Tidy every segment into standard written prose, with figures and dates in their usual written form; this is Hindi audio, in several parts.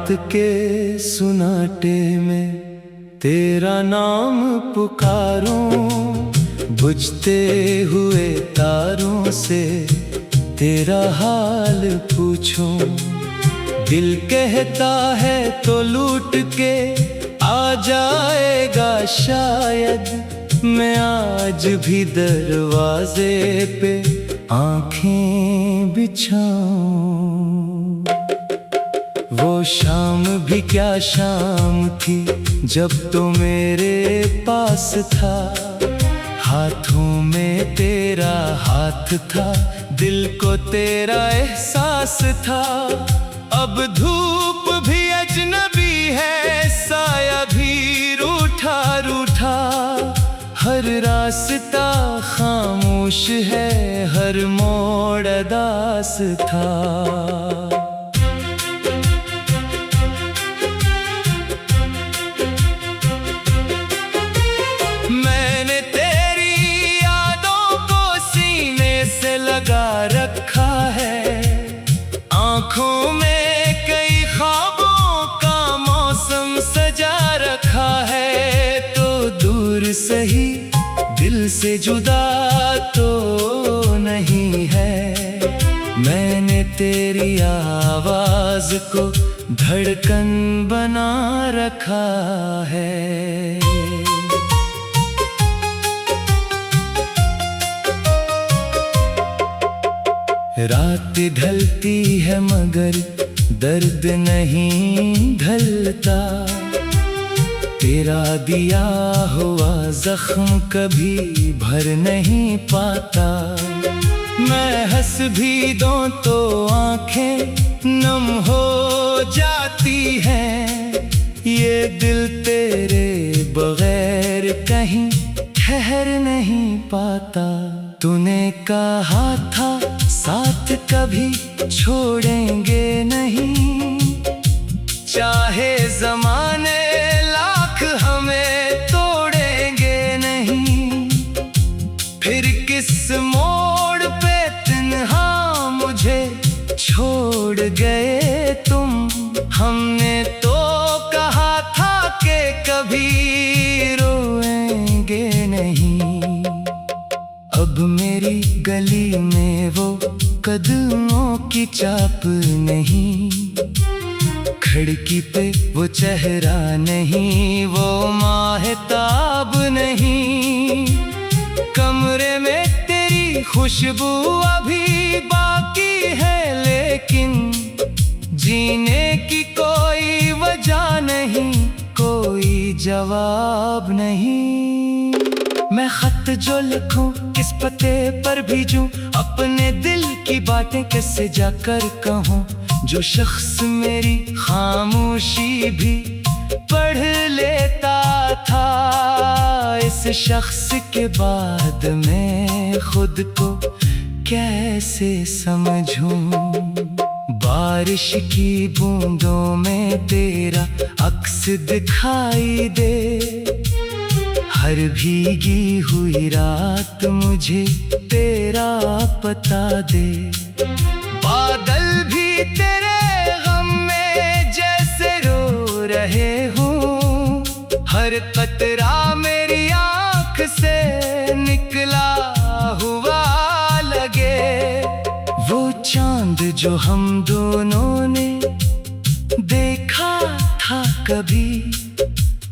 रात के सुनाटे में तेरा नाम पुकारूं, बुझते हुए तारों से तेरा हाल पूछूं। दिल कहता है तो लूट के आ जाएगा शायद, मैं आज भी दरवाजे पे आंखें बिछाऊं। वो शाम भी क्या शाम थी जब तो मेरे पास था, हाथों में तेरा हाथ था, दिल को तेरा एहसास था। अब धूप भी अजनबी है, साया भी रूठा रूठा, हर रास्ता खामोश है, हर मोड़ अदास था। मैंने तेरी यादों को सीने से लगा रखा है, आंखों में कई ख्वाबों का मौसम सजा रखा है। तो दूर सही दिल से जुदा तो नहीं है, मैंने तेरी आवाज को धड़कन बना रखा है। रात ढलती है मगर दर्द नहीं ढलता, तेरा दिया हुआ जख्म कभी भर नहीं पाता। मैं हंस भी दूं तो आंखें नम हो जाती हैं, ये दिल तेरे बगैर कहीं ठहर नहीं पाता। तूने कहा था साथ कभी छोड़ेंगे नहीं, चाहे जमाने लाख हमें तोड़ेंगे नहीं। फिर किस मोड़ पे तन्हा मुझे छोड़ गए तुम, हमने तो कहा था कि कभी रोएंगे नहीं। अब मेरी गली में वो कदमों की चाप नहीं, खिड़की पे वो चेहरा नहीं, वो माहताब नहीं। कमरे में तेरी खुशबू अभी बाकी है, लेकिन जीने की कोई वजह नहीं, कोई जवाब नहीं। मैं खत जो लिखूं किस पते पर भेजूं, अपने दिल की बातें कैसे जाकर कहूं। जो शख्स मेरी खामोशी भी पढ़ लेता था, इस शख्स के बाद मैं खुद को कैसे समझूं। बारिश की बूंदों में तेरा अक्स दिखाई दे, हर भीगी हुई रात मुझे तेरा पता दे। बादल भी तेरे गम में जैसे रो रहे हूँ, हर कतरा मेरी आँख से निकला हुआ लगे। वो चांद जो हम दोनों ने देखा था कभी,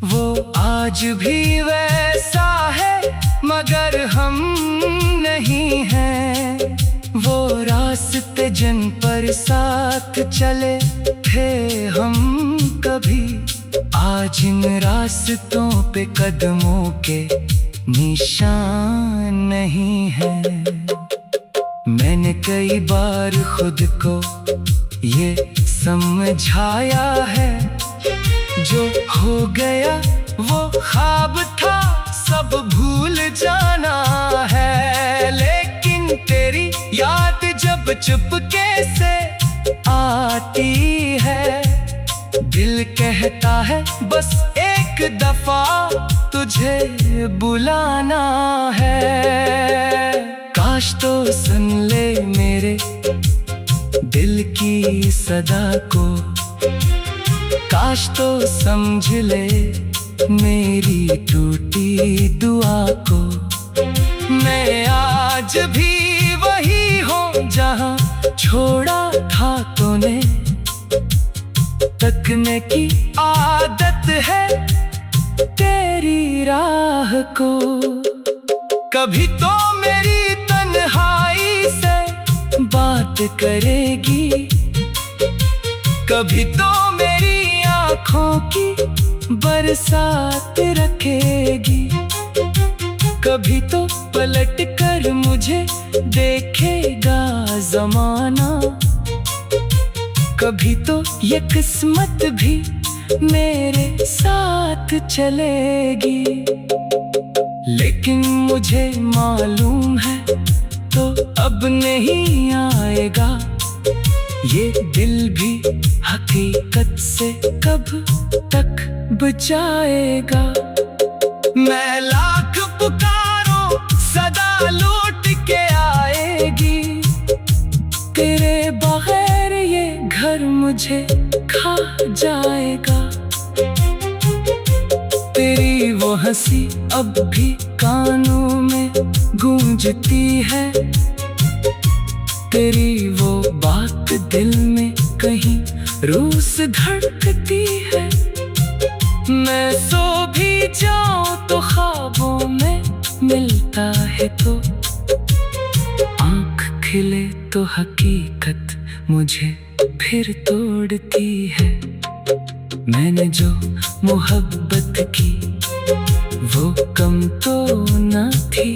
वो आज भी वैसा है मगर हम नहीं हैं। वो रास्ते जिन पर साथ चले थे हम कभी, आज इन रास्तों पे कदमों के निशान नहीं है। मैंने कई बार खुद को ये समझाया है, जो हो गया वो ख्वाब था, सब भूल जाना है। लेकिन तेरी याद जब चुपके से आती है, दिल कहता है बस एक दफा तुझे बुलाना है। काश तो सुन ले मेरे दिल की सदा को, काश तो समझ ले मेरी टूटी दुआ को। मैं आज भी वही हूँ जहाँ छोड़ा था तूने। तकने की आदत है तेरी राह को। कभी तो मेरी तन्हाई से बात करेगी, कभी तो मेरी आँखों की बरसात रखेगी, कभी तो पलट कर मुझे देखेगा जमाना, कभी तो ये किस्मत भी मेरे साथ चलेगी। लेकिन मुझे मालूम है तो अब नहीं आएगा ये दिल भी हकीकत से कब तक बचाएगा। मैं लाख पुकारूं सदा लौट के आएगी, तेरे बगैर ये घर मुझे खा जाएगा। तेरी वो हंसी अब भी कानों में गूंजती है, तेरी वो बात दिल में कहीं रूह से धड़कती है। मैं सो भी जाऊं तो ख्वाबों में मिलता है तो, आँख खिले तो हकीकत मुझे फिर तोड़ती है। मैंने जो मोहब्बत की वो कम तो न थी,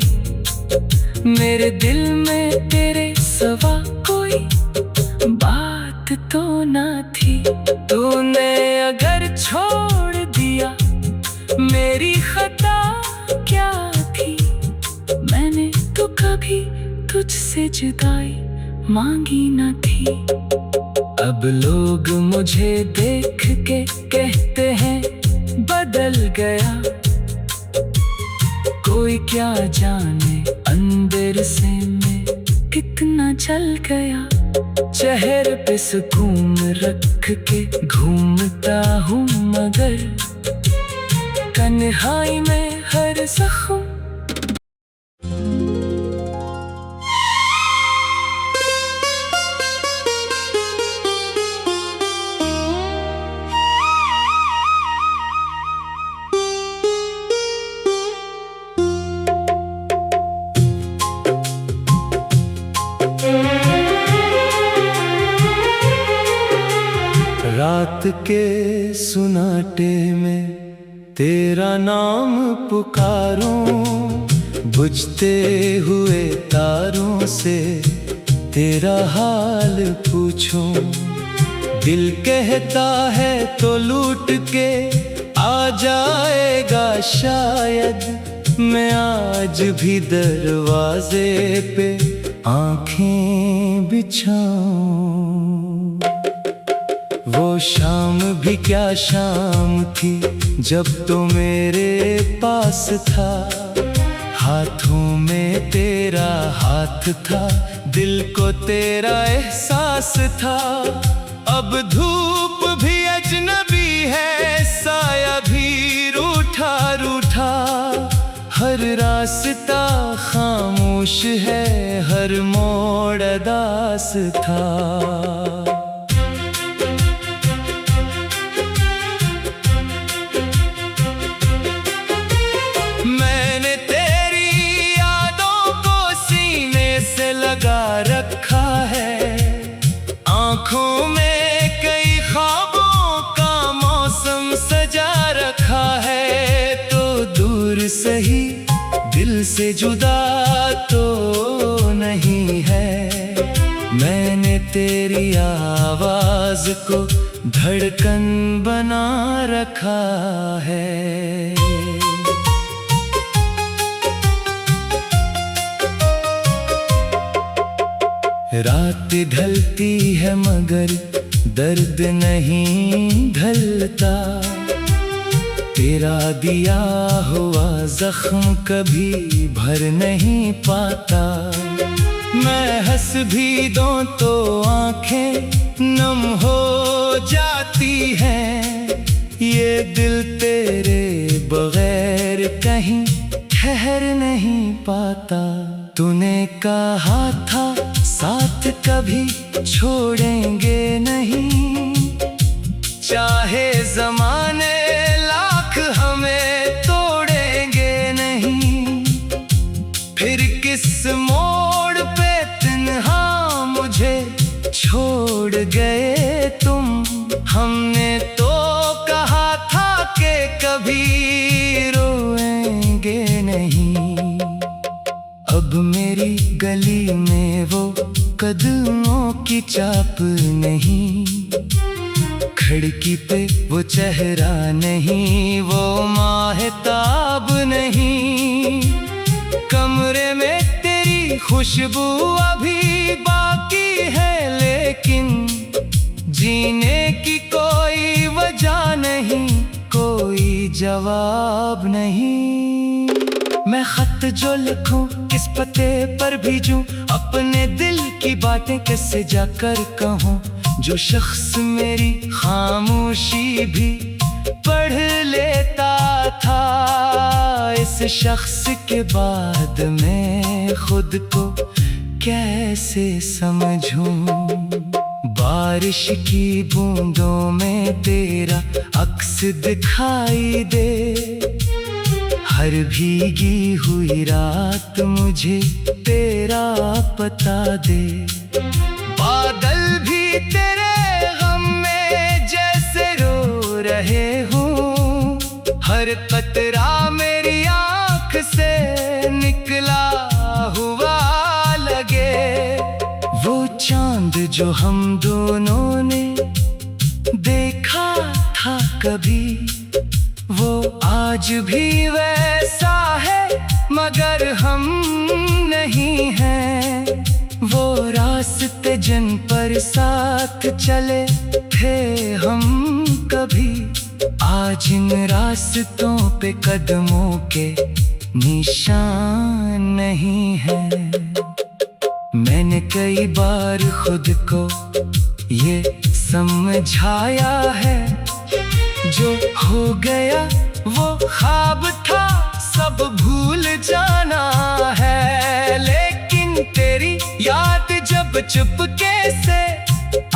मेरे दिल में तेरे सिवा कोई बात तो न थी। तूने अगर छोड़ दिया मेरी खता क्या थी, मैंने तो कभी तुझसे जुदाई मांगी न थी। अब लोग मुझे देख के कहते हैं बदल गया, कोई क्या जाने अंदर से मैं कितना जल गया। चेहरे पे सुकून रख के घूमता हूँ मगर तन्हाई में हर जख्म। रात के सुनाटे में तेरा नाम पुकारूं, बुझते हुए तारों से तेरा हाल पूछूं। दिल कहता है तो लूट के आ जाएगा शायद, मैं आज भी दरवाजे पे आंखें बिछाऊं। वो शाम भी क्या शाम थी जब तो मेरे पास था, हाथों में तेरा हाथ था, दिल को तेरा एहसास था। अब धूप भी अजनबी है, साया भी रूठा रूठा, हर रास्ता खामोश है, हर मोड़ उदास था। रखा है आँखों में कई ख्वाबों का मौसम सजा रखा है, तो दूर सही दिल से जुदा तो नहीं है। मैंने तेरी आवाज को धड़कन बना रखा है। रात ढलती है मगर दर्द नहीं ढलता, तेरा दिया हुआ जख्म कभी भर नहीं पाता। मैं हंस भी दूं तो आंखें नम हो जाती हैं, ये दिल तेरे बगैर कहीं ठहर नहीं पाता। तूने कहा था साथ कभी छोड़ेंगे नहीं, चाहे ज़माने लाख हमें तोड़ेंगे नहीं। फिर किस मोड़ पे तन्हा मुझे छोड़ गए तुम। हमने तो कहा था कि कभी रोएंगे नहीं। अब मेरी गली में वो कदमों की चाप नहीं, खिड़की पे वो चेहरा नहीं, वो माहताब नहीं। कमरे में तेरी खुशबू अभी बाकी है, लेकिन जीने की कोई वजह नहीं, कोई जवाब नहीं। मैं खत जो लिखूं किस पते पर भेजूं, अपने दिल की बातें कैसे जाकर कहूं। जो शख्स मेरी खामोशी भी पढ़ लेता था, इस शख्स के बाद मैं खुद को कैसे समझूं। बारिश की बूंदों में तेरा अक्स दिखाई दे, हर भीगी हुई रात मुझे तेरा पता दे। बादल भी तेरे गम में जैसे रो रहे हूँ, हर कतरा मेरी आँख से निकला हुआ लगे। वो चांद जो हम दोनों ने देखा था कभी, वो आज भी वैसा है मगर हम नहीं हैं। वो रास्ते जिन पर साथ चले थे हम कभी, आज इन रास्तों पे कदमों के निशान नहीं है। मैंने कई बार खुद को ये समझाया है, जो हो गया वो ख्वाब था सब भूल जाना है। लेकिन तेरी याद जब चुपके से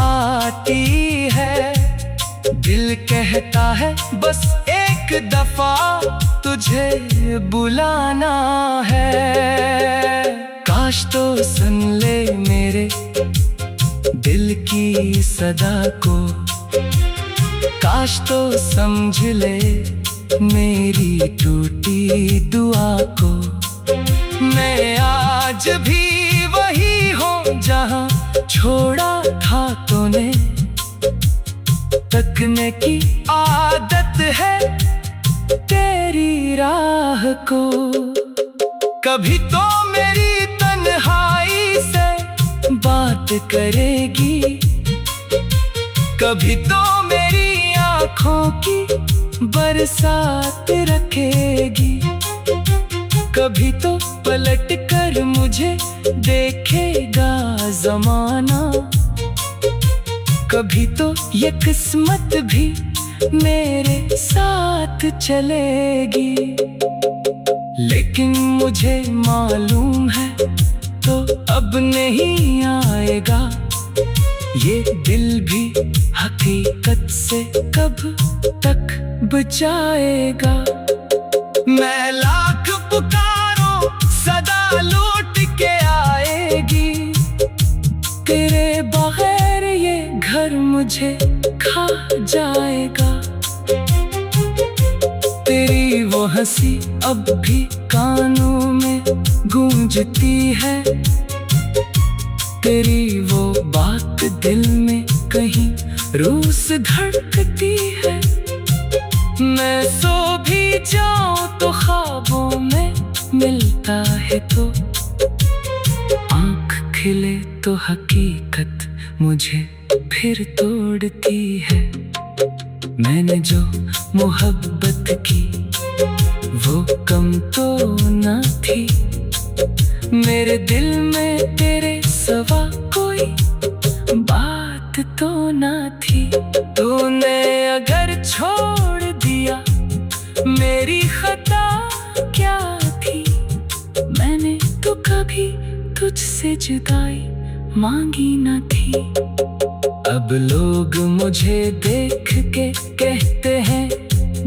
आती है, दिल कहता है बस एक दफा तुझे बुलाना है। काश तो सुन ले मेरे दिल की सदा को, काश तो समझ ले मेरी टूटी दुआ को। मैं आज भी वही हूँ जहाँ छोड़ा था तूने, तकने की आदत है तेरी राह को। कभी तो मेरी तन्हाई से बात करेगी, कभी तो मेरी आँखों की बरसात रखेगी, कभी तो पलट कर मुझे देखेगा जमाना, कभी तो ये किस्मत भी मेरे साथ चलेगी। लेकिन मुझे मालूम है तो अब नहीं आएगा, ये दिल भी हकीकत से कब तक बचाएगा। मैं लाख पुकारूं सदा लौट के आएगी, तेरे बगैर ये घर मुझे खा जाएगा। तेरी वो हंसी अब भी कानों में गूंजती है, तेरी वो बात दिल में कहीं रूह से धड़कती है। मैं सो भी जाऊं तो ख्वाबों में मिलता है तो, आँख खिले तो हकीकत मुझे फिर तोड़ती है। मैंने जो मोहब्बत की वो कम तो न थी, मेरे दिल में तेरे सिवा कोई बात तो न थी। तूने अगर छोड़ तो कभी तुझसे जुदाई मांगी न थी। अब लोग मुझे देख के कहते हैं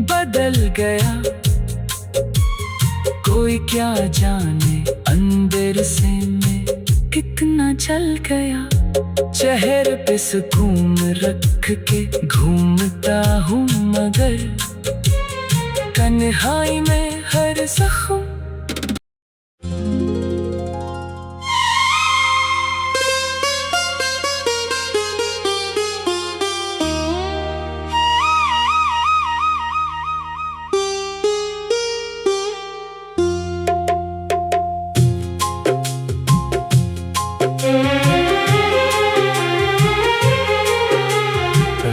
बदल गया। कोई क्या जाने अंदर से मैं कितना जल गया। चेहरे पे सुकून रख के घूमता हूँ मगर तन्हाई में हर जख्म।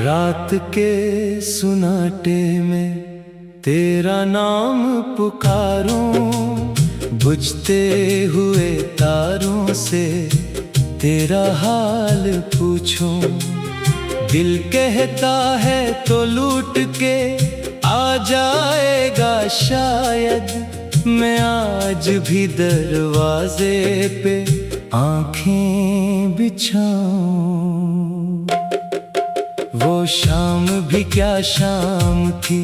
रात के सुनाटे में तेरा नाम पुकारूं, बुझते हुए तारों से तेरा हाल पूछूं। दिल कहता है तो लूट के आ जाएगा शायद, मैं आज भी दरवाजे पे आंखें बिछाऊं। वो शाम भी क्या शाम थी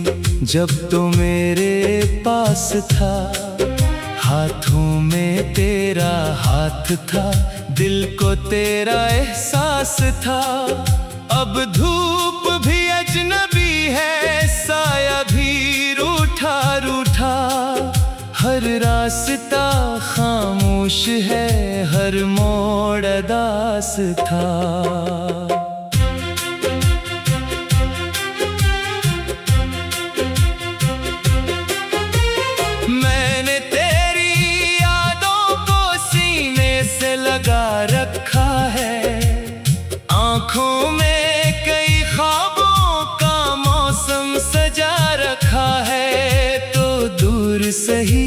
जब तो मेरे पास था। हाथों में तेरा हाथ था, दिल को तेरा एहसास था। अब धूप भी अजनबी है, साया भी रूठा रूठा। हर रास्ता खामोश है, हर मोड़ उदास था। रखा है आँखों में कई ख्वाबों का मौसम सजा रखा है। तो दूर सही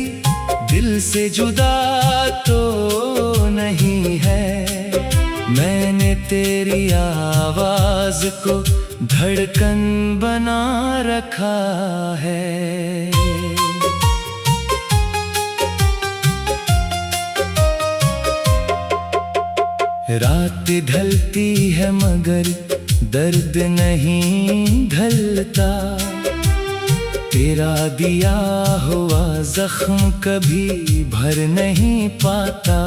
दिल से जुदा तो नहीं है। मैंने तेरी आवाज को धड़कन बना रखा है। रात ढलती है मगर दर्द नहीं ढलता। तेरा दिया हुआ जख्म कभी भर नहीं पाता।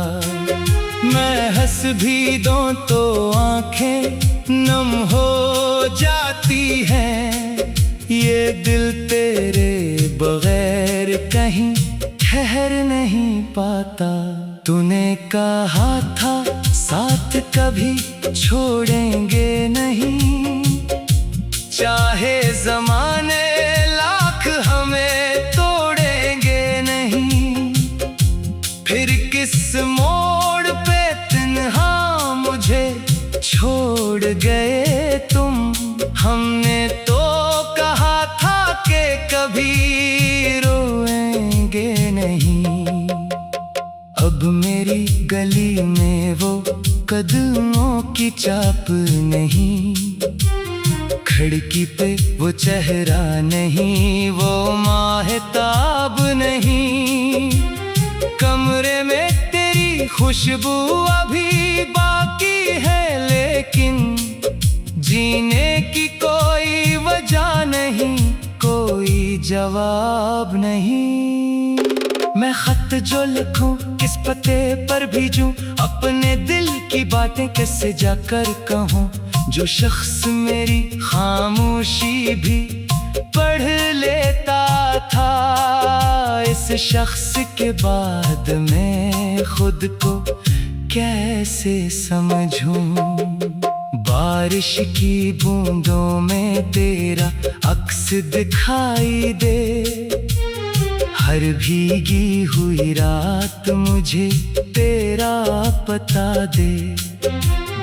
मैं हंस भी दूं तो आंखें नम हो जाती हैं। ये दिल तेरे बगैर कहीं ठहर नहीं पाता। तूने कहा था साथ कभी छोड़ेंगे नहीं, चाहे ज़माने लाख हमें तोड़ेंगे नहीं। फिर किस मोड़ पे तन्हा मुझे छोड़ गए तुम। हमने तो कहा था कि कभी रोएंगे नहीं। अब मेरी गली में वो कदमों की चाप नहीं। खिड़की पे वो चेहरा नहीं, वो माहताब नहीं। कमरे में तेरी खुशबू अभी बाकी है, लेकिन जीने की कोई वजह नहीं, कोई जवाब नहीं। मैं खत जो लिखूं किस पते पर भेजूं, अपने दिल की बातें कैसे जाकर कहूं। जो शख्स मेरी खामोशी भी पढ़ लेता था, इस शख्स के बाद मैं खुद को कैसे समझूं। बारिश की बूंदों में तेरा अक्स दिखाई दे। हर भीगी हुई रात मुझे तेरा पता दे।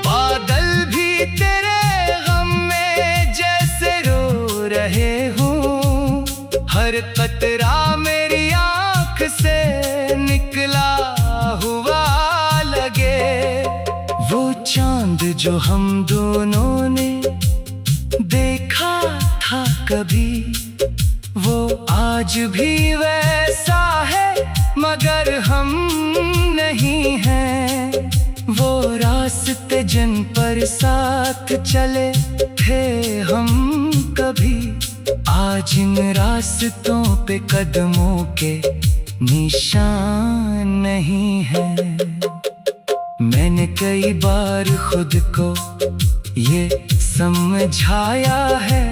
बादल भी तेरे गम में जैसे रो रहे हूँ। हर कतरा मेरी आँख से निकला हुआ लगे। वो चांद जो हम दोनों ने देखा था कभी, वो आज भी वैसा है मगर हम नहीं। जिन पर साथ चले थे हम कभी, आज इन रास्तों पे कदमों के निशान नहीं है। मैंने कई बार खुद को ये समझाया है,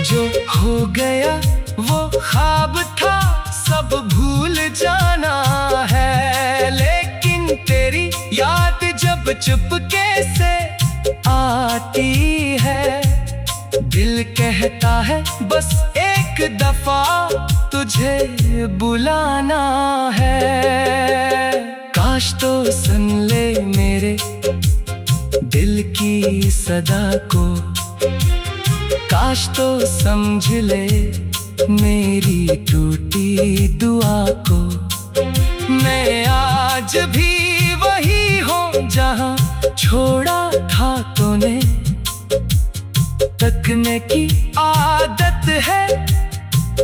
जो हो गया वो ख्वाब था, सब भूल जाना है। लेकिन तेरी याद जब चुपके से आती है, दिल कहता है बस एक दफा तुझे बुलाना है। काश तो सुन ले मेरे दिल की सदा को, काश तो समझ ले मेरी टूटी दुआ को। मैं आज भी वही हूँ जहाँ छोड़ा था तूने, तकने की आदत है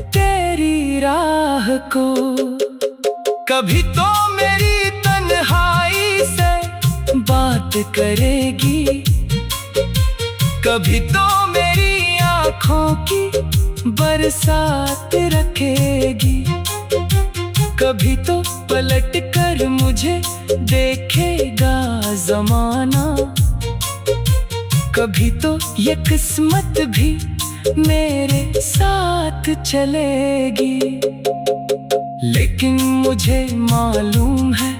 तेरी राह को। कभी तो मेरी तन्हाई से बात करेगी, कभी तो मेरी आँखों की बरसात रखेगी, कभी तो पलट कर मुझे देखेगा जमाना, कभी तो ये किस्मत भी मेरे साथ चलेगी। लेकिन मुझे मालूम है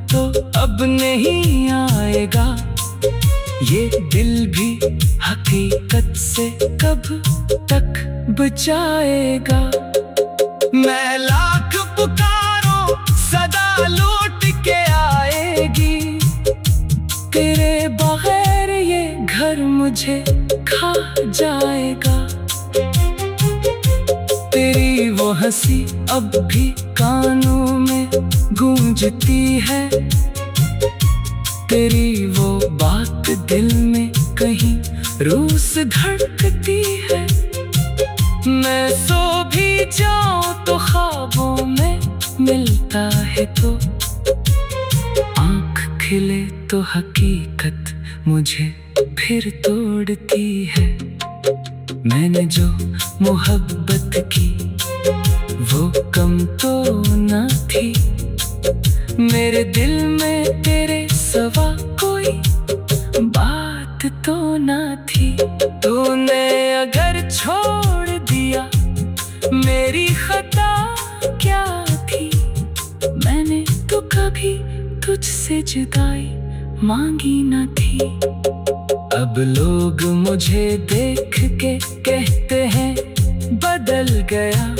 तो अब नहीं आएगा, ये दिल भी हकीकत से कब तक बचाएगा। मैं लाख पुकारूं सदा लौट के आएगी, तेरे बगैर ये घर मुझे खा जाएगा। तेरी वो हंसी अब भी कानों में गूंजती है, तेरी वो बात दिल में कहीं रूह से धड़कती है। मैं सो भी जाऊं तो ख्वाबों में मिलता है तो, आँख खिले तो हकीकत मुझे फिर तोड़ती है। मैंने जो मोहब्बत की वो कम तो न थी, मेरे दिल में तेरे सिवा कोई बात तो न थी। तूने अगर छोड़ दिया मेरी खता क्या थी, मैंने तो कभी तुझसे जुदाई मांगी न थी। अब लोग मुझे देख के कहते हैं बदल गया,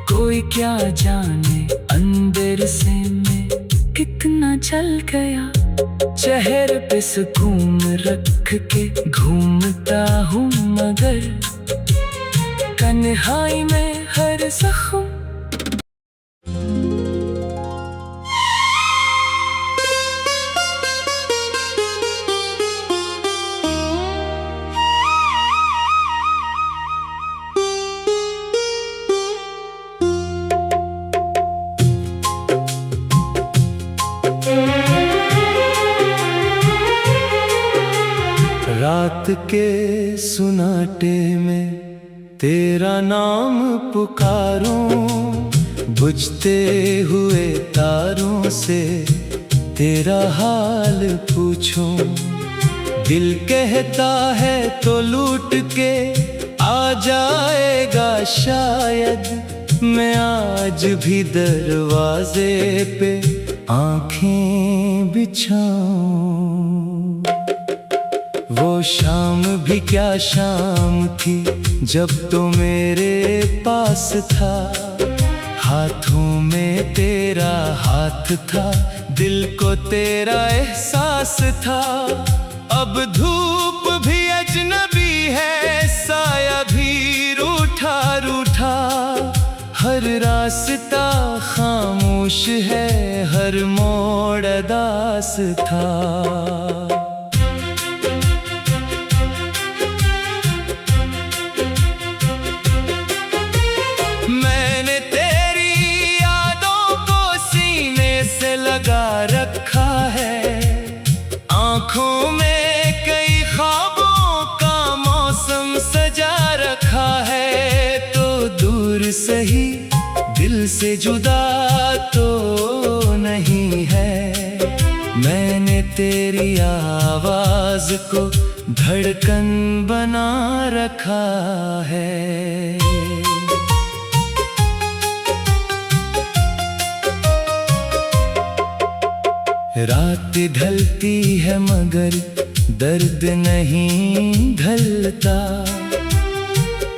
कोई क्या जाने अंदर से मैं कितना जल गया। चेहरे पे सुकून रख के घूमता हूँ मगर तन्हाई में हर जख्म। रात के सुनाटे में तेरा नाम पुकारूं, बुझते हुए तारों से तेरा हाल पूछूं। दिल कहता है तो लूट के आ जाएगा शायद, मैं आज भी दरवाजे पे आंखें बिछाऊं। वो शाम भी क्या शाम थी जब तो मेरे पास था, हाथों में तेरा हाथ था, दिल को तेरा एहसास था। अब धूप भी अजनबी है, साया भी रूठा रूठा, हर रास्ता खामोश है, हर मोड़ अदास था। मैंने तेरी यादों को सीने से लगा रखा है, तेरी आवाज को धड़कन बना रखा है। रात ढलती है मगर दर्द नहीं ढलता,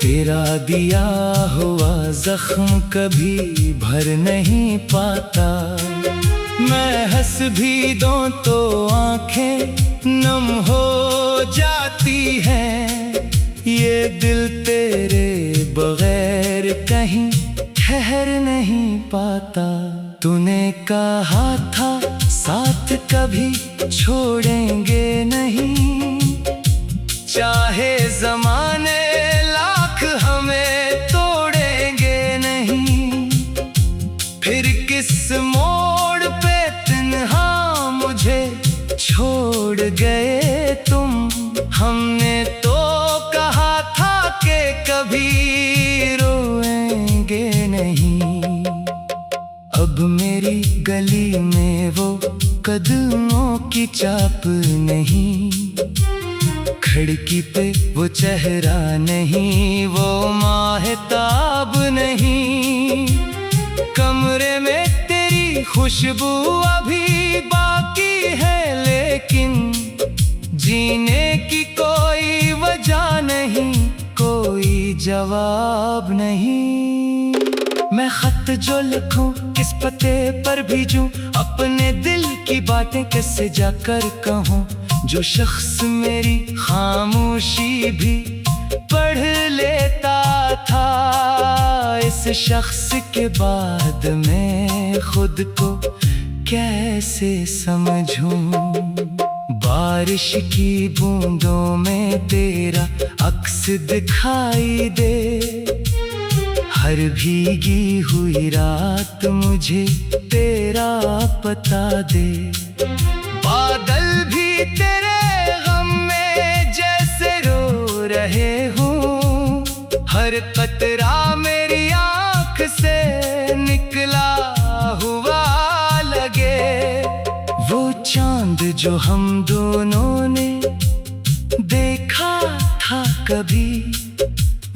तेरा दिया हुआ जख्म कभी भर नहीं पाता। मैं हंस भी दूं तो आंखें नम हो जाती हैं, ये दिल तेरे बगैर कहीं ठहर नहीं पाता। तूने कहा था साथ कभी छोड़ेंगे नहीं, चाहे जमाने लाख हमें तोड़ेंगे नहीं। फिर किस मोड़ पे तन्हा मुझे छोड़ गए तुम, हमने तो कहा था कि कभी रोएंगे नहीं। अब मेरी गली में वो कदमों की चाप नहीं, खिड़की पे वो चेहरा नहीं, वो माहताब नहीं। कमरे में तेरी खुशबू अभी बाकी है, लेकिन जीने की कोई वजह नहीं, कोई जवाब नहीं। मैं खत जो लिखूं किस पते पर भेजूं, अपने दिल की बातें कैसे जाकर कहूं। जो शख्स मेरी खामोशी भी पढ़ लेता था, इस शख्स के बाद मैं खुद को कैसे समझूं। बारिश की बूंदों में तेरा अक्स दिखाई दे, हर भीगी हुई रात मुझे तेरा पता दे। बादल भी तेरे गम में जैसे रो रहे हूँ, हर कतरा मेरी आँख से निकला हुआ लगे। वो चांद जो हम दोनों ने देखा था कभी,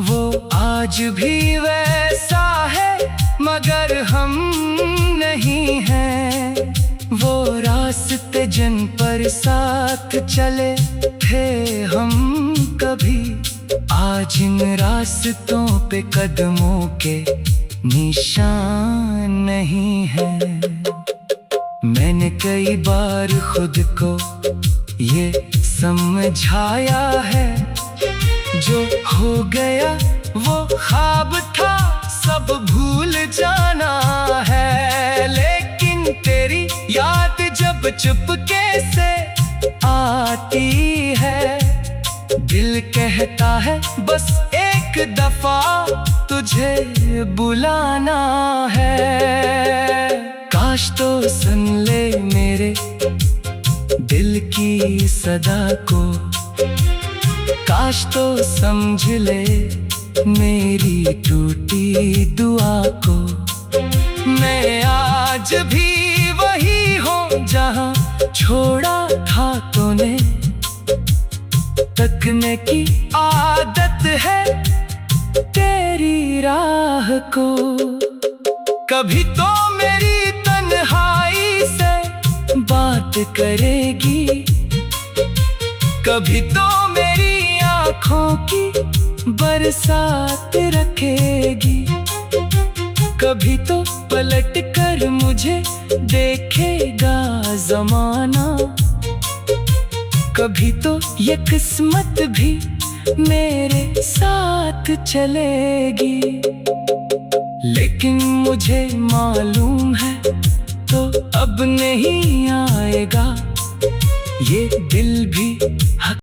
वो आज भी वैसा है मगर हम नहीं हैं। वो रास्ते जिन पर साथ चले थे हम कभी, आज इन रास्तों पे कदमों के निशान नहीं है। मैंने कई बार खुद को ये समझाया है, जो हो गया वो ख्वाब था सब भूल जाना है। लेकिन तेरी याद जब चुपके से आती है, दिल कहता है बस एक दफा तुझे बुलाना है। काश तो सुन ले मेरे दिल की सदा को, काश तो समझ ले मेरी टूटी दुआ को। मैं आज भी वही हूँ जहाँ छोड़ा था तूने, तकने की आदत है तेरी राह को। कभी तो मेरी तन्हाई से बात करेगी, कभी तो मेरी आँखों की बरसात रखेगी, कभी तो पलट कर मुझे देखेगा जमाना, कभी तो ये किस्मत भी मेरे साथ चलेगी। लेकिन मुझे मालूम है तो अब नहीं आएगा ये दिल भी